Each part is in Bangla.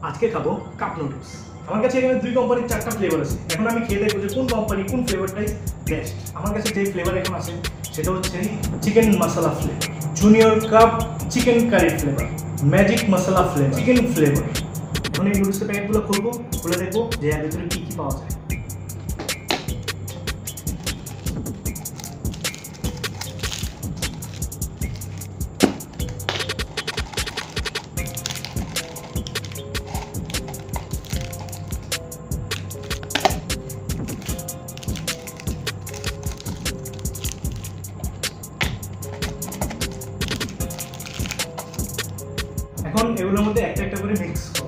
আজকে খাবো কাপ নুডলস। আমার কাছে এখানে দুই কোম্পানির 4টা ফ্লেভার আছে। এখন আমি খেয়ে দেখবো যে কোন কোম্পানি কোন ফ্লেভারটাই বেস্ট। আমার কাছে যে ফ্লেভার এখন আছে সেটা হচ্ছে chicken masala flavour, junior cup chicken curry flavour, magic masala flavour, chicken flavour. এখন এই নুডলসের প্যাকেটগুলো খুলবো, খুলে দেখবো যে এর ভিতরে কী কী পাওয়া যায়। এখন এগুলোর মধ্যে একটা একটা করে মিক্স করো।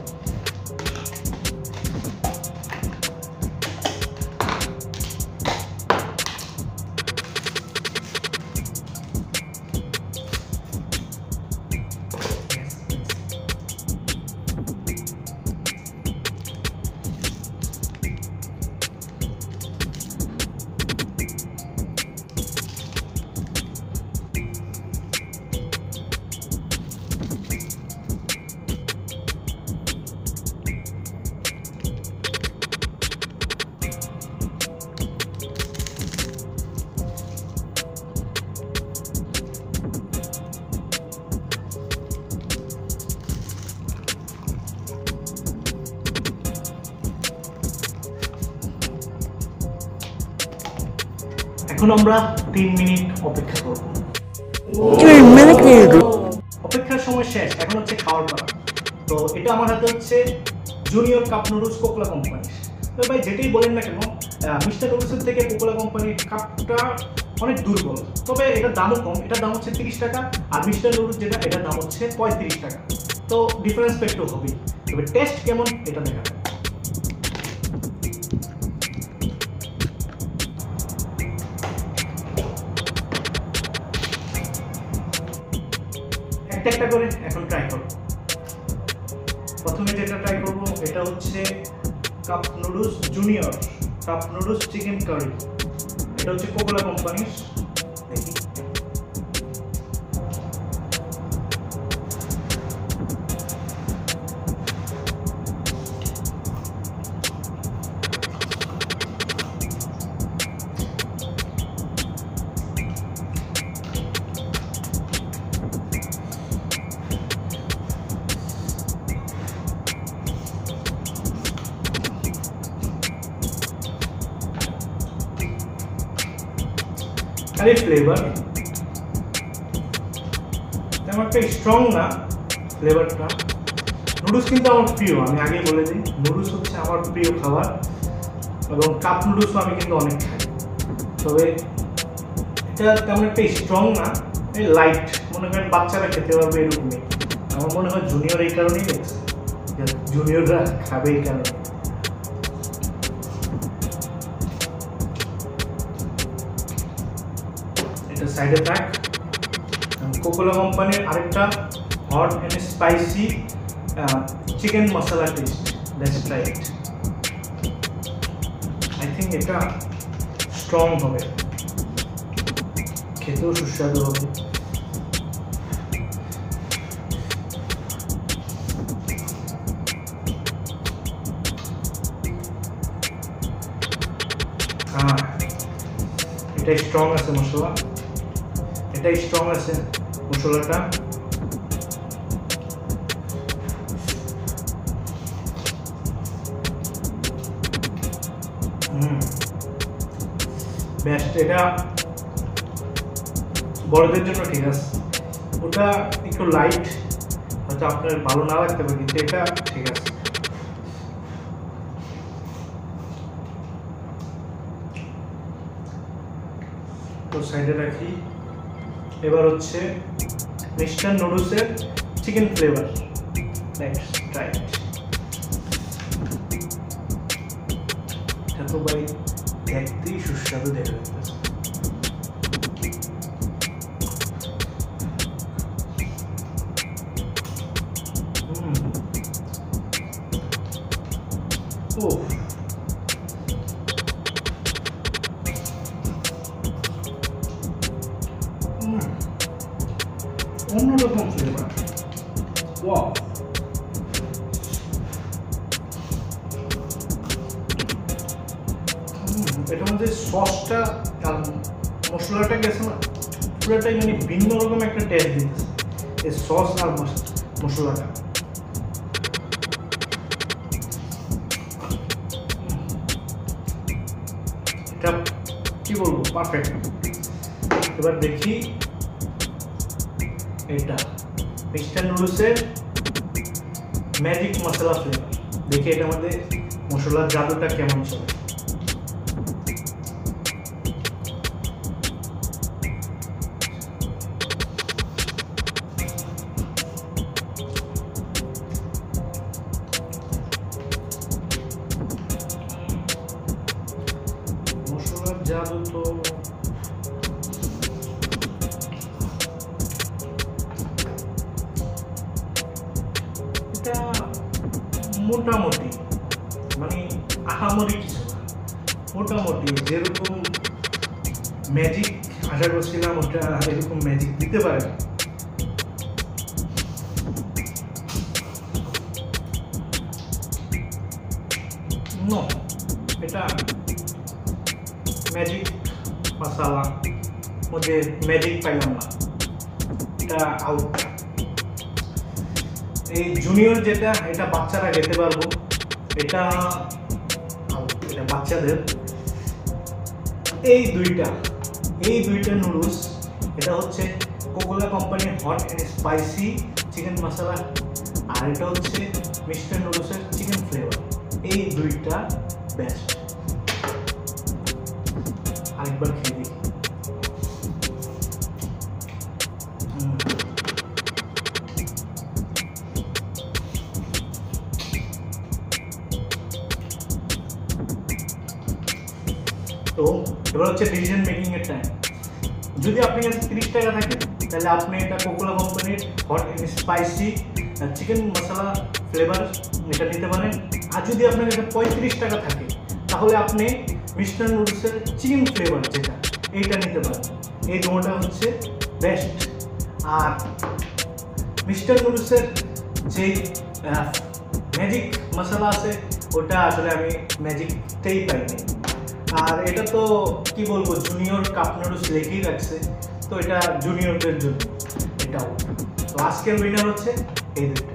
এখন আমরা 3 মিনিট অপেক্ষা করব। 3 মিনিট অপেক্ষার সময় শেষ, এখন হচ্ছে খাওয়ার পালা। তো এটা আমার হাতে হচ্ছে junior cup noodles Kokola company. তো ভাই যেটাই বলেন না কেন, মিস্টার নুডলসের থেকে কোকোলা কোম্পানির কাপটা অনেক দুর্বল, তবে এটার দামও কম। এটার দাম হচ্ছে 30 টাকা, আর মিস্টার নুডলস যেটা এটার দাম হচ্ছে 35 টাকা। তো ডিফারেন্স তো একটু হবেই, তবে টেস্ট কেমন এটা দেখা যায়। একটা একটা করে এখন ট্রাই করব। প্রথমে যেটা ট্রাই করব এটা হচ্ছে cup noodles junior cup noodles chicken curry. এটা হচ্ছে কোকোলা কোম্পানির। দেখি কারি ফ্লেভার তেমন একটা স্ট্রং না ফ্লেভারটা। নুডলস কিন্তু আমার প্রিয়, আমি আগে বলে দিই নুডলস হচ্ছে আমার প্রিয় খাবার, এবং কাপ নুডলসও আমি কিন্তু অনেক খাই। তবে এটা তেমন একটা স্ট্রং না, লাইট, মনে করেন বাচ্চারা খেতে পারবে এরকমই। আমার মনে হয় জুনিয়র এই কারণেই দেখছে, জুনিয়ররা খাবে এই কারণে। এটা সাইডে থাক। কোকোলা কোম্পানির আরেকটা hot and spicy chicken masala taste. Let's try it. I think এটা স্ট্রং হবে, খেতেও সুস্বাদু হবে। হ্যাঁ, এটা স্ট্রং আছে মশলা, এটা স্ট্রং আছে মশলাটা। বেস্ট। এটা বড়দের জন্য ঠিক আছে, ওটা একটু লাইট, হয়তো আপনার ভালো না লাগতে পারে, কিন্তু এটা ঠিক আছে। তো সাইডে রাখি। এবার হচ্ছে মিস্টার নুডলসের চিকেন ফ্লেভার। লেটস ট্রাই ইট। এটা তো ভাই দেখতেই সুস্বাদু দেখা যাচ্ছে। ও অন্যরকম ফ্লেভার। ওয়াও, এটার মধ্যে সসটা আর মশলাটা গেছে না, পুরোটাই মানে ভিন্ন রকম একটা টেস্ট দিতেছে এই সস আর মশলাটা। এটা কি বলবো, পারফেক্ট। এবার দেখি এটা মিস্টার নুডলসের ম্যাজিক মশলা ফ্লেভার, দেখি এটার মধ্যে মশলার জাদুটা কেমন চলে। মশলার জাদু তো এটা মোটামুটি, মানে আহামরি কিছু না, মোটামুটি যেরকম ম্যাজিক আশা করছিলাম ওটা এরকম ম্যাজিক দিতে পারে না। নো, এটা ম্যাজিক মশলা মধ্যে ম্যাজিক পাইলাম না, এটা আউট। এই জুনিয়র যেটা, এটা বাচ্চারা খেতে পারবো, এটা আউট, এটা বাচ্চাদের। এই দুইটা নুডলস, এটা হচ্ছে কোকোলা কোম্পানির হট অ্যান্ড স্পাইসি চিকেন মশলা, আর এটা হচ্ছে মিস্টার নুডলসের চিকেন ফ্লেভার। এই দুইটা বেস্ট। আরেকবার খেয়ে দেখি। তো এবার হচ্ছে ডিসিশন মেকিং এর টাইম। যদি আপনার কাছে 30 টাকা থাকে তাহলে আপনি এটা কোকোলা কোম্পানির hot and spicy chicken masala flavour এটা নিতে পারেন। আর যদি আপনার কাছে 35 টাকা থাকে তাহলে আপনি মিস্টার নুডলসের চিকেন ফ্লেভার যেটা, এইটা নিতে পারেন। এই দুটোটা হচ্ছে বেস্ট। আর মিস্টার নুডলসের যেই ম্যাজিক মশলা আছে ওটা আসলে আমি ম্যাজিকটাই পাইনি। আর এটা তো কি বলবো, জুনিয়র কাপ নুডলস লেখেই রাখছে, তো এটা জুনিয়রদের জন্য এটাও। তো আজকের উইনার হচ্ছে এই দুইটা।